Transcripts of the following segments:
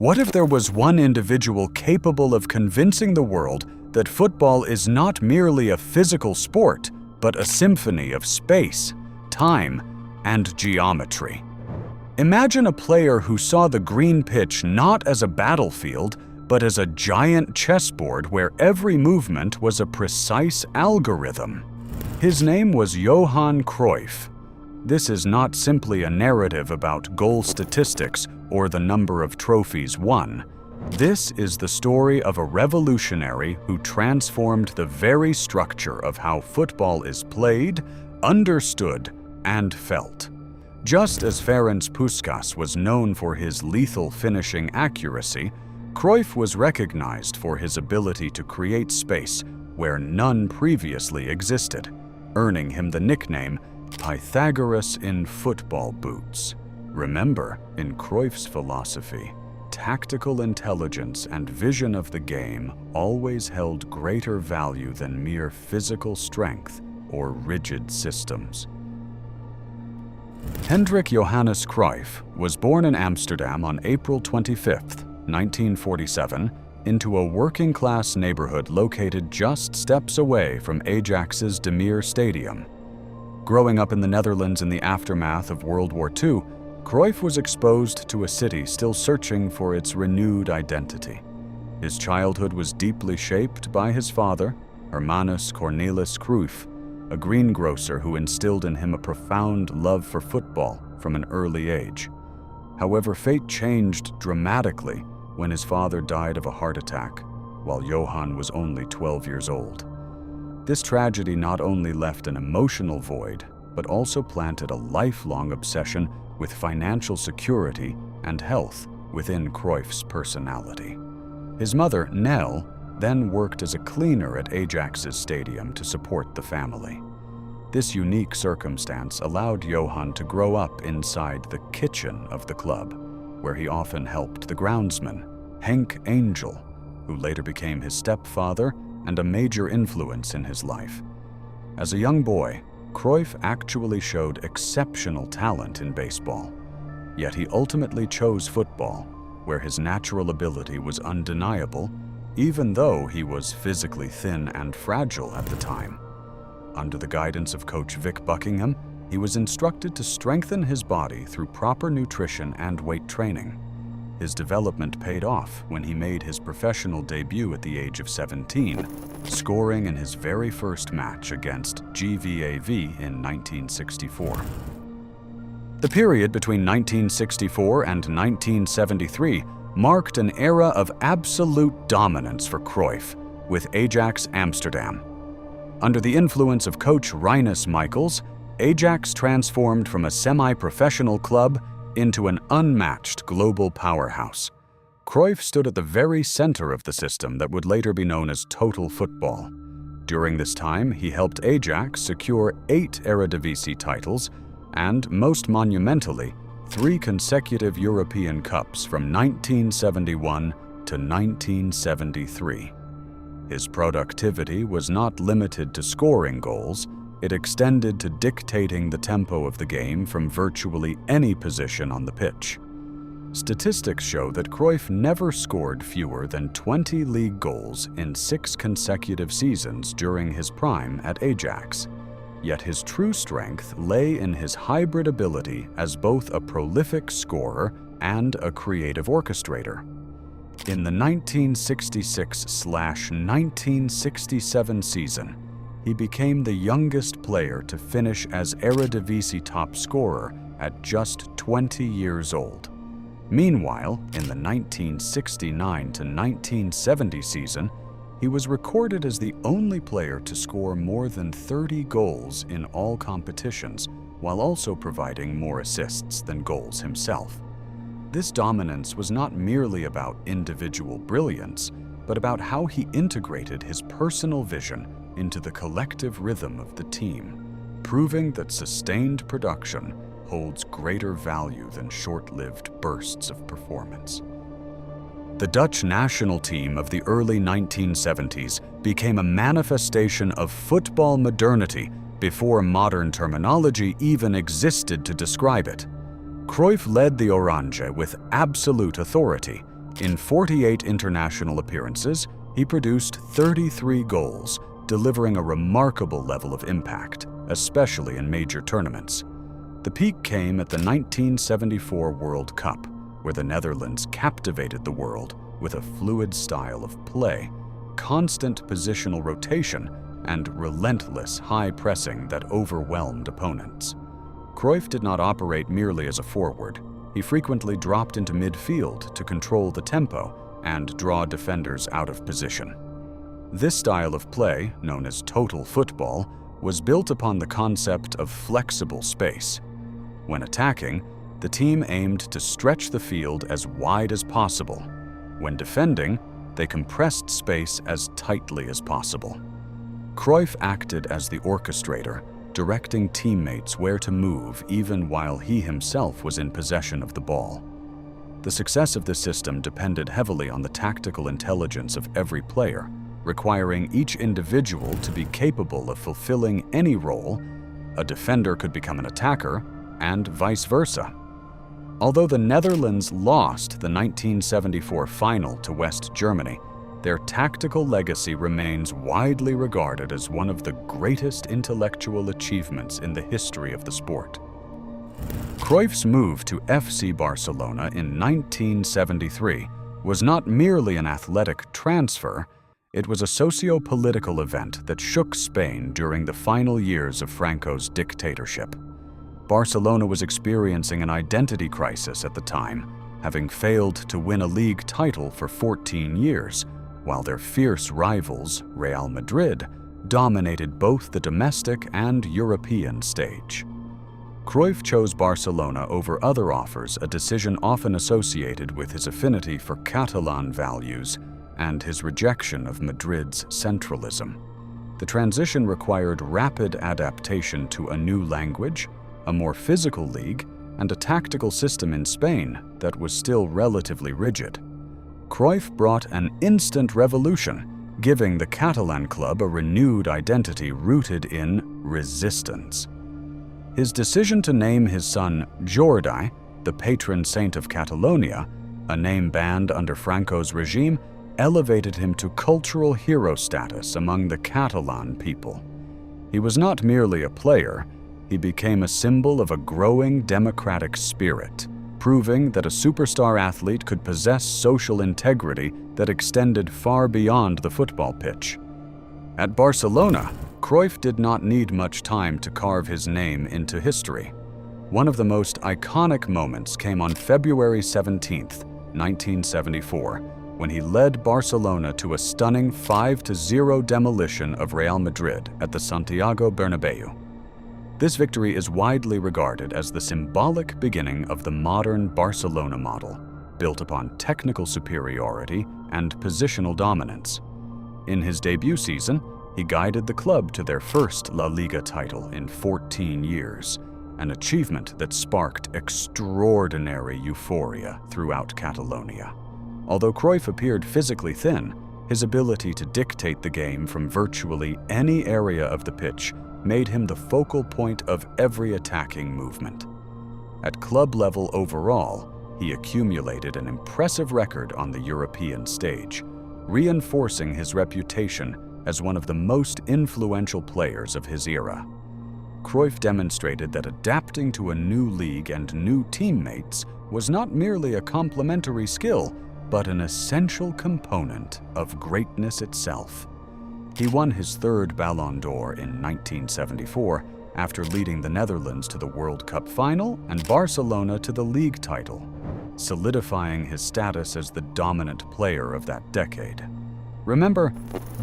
What if there was one individual capable of convincing the world that football is not merely a physical sport, but a symphony of space, time, and geometry? Imagine a player who saw the green pitch not as a battlefield, but as a giant chessboard where every movement was a precise algorithm. His name was Johan Cruyff. This is not simply a narrative about goal statistics or the number of trophies won. This is the story of a revolutionary who transformed the very structure of how football is played, understood, and felt. Just as Ferenc Puskás was known for his lethal finishing accuracy, Cruyff was recognized for his ability to create space where none previously existed, earning him the nickname Pythagoras in football boots. Remember, in Cruyff's philosophy, tactical intelligence and vision of the game always held greater value than mere physical strength or rigid systems. Hendrik Johannes Cruijff was born in Amsterdam on April 25, 1947, into a working-class neighborhood located just steps away from Ajax's De Meer Stadium. Growing up in the Netherlands in the aftermath of World War II, Cruyff was exposed to a city still searching for its renewed identity. His childhood was deeply shaped by his father, Hermanus Cornelis Cruijff, a greengrocer who instilled in him a profound love for football from an early age. However, fate changed dramatically when his father died of a heart attack, while Johan was only 12 years old. This tragedy not only left an emotional void, but also planted a lifelong obsession with financial security and health within Cruyff's personality. His mother, Nell, then worked as a cleaner at Ajax's stadium to support the family. This unique circumstance allowed Johan to grow up inside the kitchen of the club, where he often helped the groundsman, Henk Angel, who later became his stepfather and a major influence in his life. As a young boy, Cruyff actually showed exceptional talent in baseball, yet he ultimately chose football, where his natural ability was undeniable, even though he was physically thin and fragile at the time. Under the guidance of coach Vic Buckingham, he was instructed to strengthen his body through proper nutrition and weight training. His development paid off when he made his professional debut at the age of 17, scoring in his very first match against GVAV in 1964. The period between 1964 and 1973 marked an era of absolute dominance for Cruyff with Ajax Amsterdam. Under the influence of coach Rinus Michels, Ajax transformed from a semi-professional club into an unmatched global powerhouse. Cruyff stood at the very center of the system that would later be known as total football. During this time, he helped Ajax secure 8 Eredivisie titles and, most monumentally, 3 consecutive European Cups from 1971 to 1973. His productivity was not limited to scoring goals. It extended to dictating the tempo of the game from virtually any position on the pitch. Statistics show that Cruyff never scored fewer than 20 league goals in 6 consecutive seasons during his prime at Ajax. Yet his true strength lay in his hybrid ability as both a prolific scorer and a creative orchestrator. In the 1966-1967 season, he became the youngest player to finish as Eredivisie top scorer at just 20 years old. Meanwhile, in the 1969-1970 season, he was recorded as the only player to score more than 30 goals in all competitions, while also providing more assists than goals himself. This dominance was not merely about individual brilliance, but about how he integrated his personal vision into the collective rhythm of the team, proving that sustained production holds greater value than short-lived bursts of performance. The Dutch national team of the early 1970s became a manifestation of football modernity before modern terminology even existed to describe it. Cruyff led the Oranje with absolute authority, In 48 international appearances, he produced 33 goals, delivering a remarkable level of impact, especially in major tournaments. The peak came at the 1974 World Cup, where the Netherlands captivated the world with a fluid style of play, constant positional rotation, and relentless high pressing that overwhelmed opponents. Cruyff did not operate merely as a forward. He frequently dropped into midfield to control the tempo and draw defenders out of position. This style of play, known as total football, was built upon the concept of flexible space. When attacking, the team aimed to stretch the field as wide as possible. When defending, they compressed space as tightly as possible. Cruyff acted as the orchestrator, directing teammates where to move even while he himself was in possession of the ball. The success of this system depended heavily on the tactical intelligence of every player, requiring each individual to be capable of fulfilling any role. A defender could become an attacker, and vice versa. Although the Netherlands lost the 1974 final to West Germany, their tactical legacy remains widely regarded as one of the greatest intellectual achievements in the history of the sport. Cruyff's move to FC Barcelona in 1973 was not merely an athletic transfer, it was a socio-political event that shook Spain during the final years of Franco's dictatorship. Barcelona was experiencing an identity crisis at the time, having failed to win a league title for 14 years, while their fierce rivals, Real Madrid, dominated both the domestic and European stage. Cruyff chose Barcelona over other offers, a decision often associated with his affinity for Catalan values and his rejection of Madrid's centralism. The transition required rapid adaptation to a new language, a more physical league, and a tactical system in Spain that was still relatively rigid. Cruyff brought an instant revolution, giving the Catalan club a renewed identity rooted in resistance. His decision to name his son Jordi, the patron saint of Catalonia, a name banned under Franco's regime, elevated him to cultural hero status among the Catalan people. He was not merely a player, he became a symbol of a growing democratic spirit, proving that a superstar athlete could possess social integrity that extended far beyond the football pitch. At Barcelona, Cruyff did not need much time to carve his name into history. One of the most iconic moments came on February 17, 1974, when he led Barcelona to a stunning 5-0 demolition of Real Madrid at the Santiago Bernabeu. This victory is widely regarded as the symbolic beginning of the modern Barcelona model, built upon technical superiority and positional dominance. In his debut season, he guided the club to their first La Liga title in 14 years, an achievement that sparked extraordinary euphoria throughout Catalonia. Although Cruyff appeared physically thin, his ability to dictate the game from virtually any area of the pitch made him the focal point of every attacking movement. At club level overall, he accumulated an impressive record on the European stage, reinforcing his reputation as one of the most influential players of his era. Cruyff demonstrated that adapting to a new league and new teammates was not merely a complementary skill, but an essential component of greatness itself. He won his third Ballon d'Or in 1974 after leading the Netherlands to the World Cup final and Barcelona to the league title, solidifying his status as the dominant player of that decade. Remember,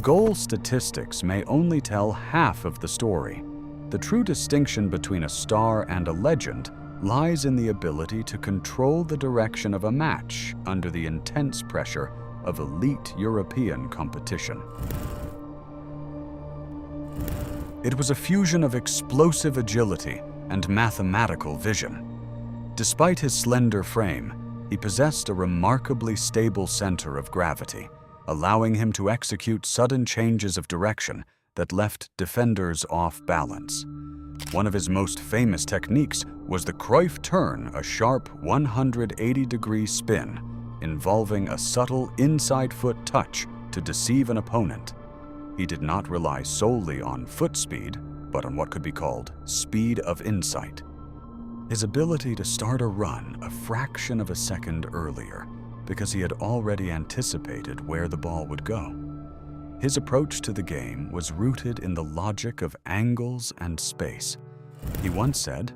goal statistics may only tell half of the story. The true distinction between a star and a legend lies in the ability to control the direction of a match under the intense pressure of elite European competition. It was a fusion of explosive agility and mathematical vision. Despite his slender frame, he possessed a remarkably stable center of gravity, allowing him to execute sudden changes of direction that left defenders off balance. One of his most famous techniques was the Cruijff turn, a sharp 180-degree spin, involving a subtle inside foot touch to deceive an opponent. He did not rely solely on foot speed, but on what could be called speed of insight. His ability to start a run a fraction of a second earlier because he had already anticipated where the ball would go. His approach to the game was rooted in the logic of angles and space. He once said,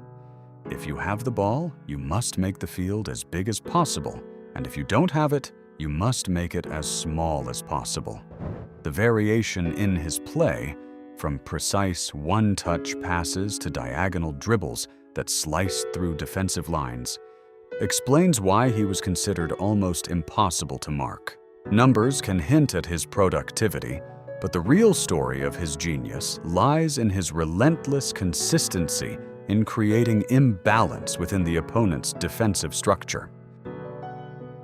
"If you have the ball, you must make the field as big as possible, and if you don't have it, you must make it as small as possible." The variation in his play, from precise one-touch passes to diagonal dribbles that sliced through defensive lines, explains why he was considered almost impossible to mark. Numbers can hint at his productivity, but the real story of his genius lies in his relentless consistency in creating imbalance within the opponent's defensive structure.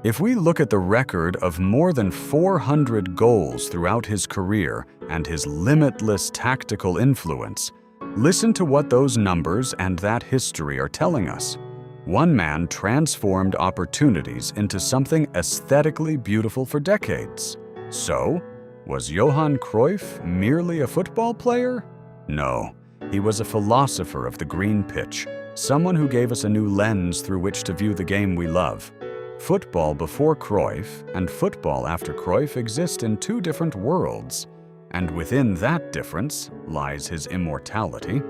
If we look at the record of more than 400 goals throughout his career and his limitless tactical influence, listen to what those numbers and that history are telling us. One man transformed opportunities into something aesthetically beautiful for decades. So, was Johan Cruyff merely a football player? No, he was a philosopher of the green pitch, someone who gave us a new lens through which to view the game we love. Football before Cruyff and football after Cruyff exist in two different worlds, and within that difference lies his immortality.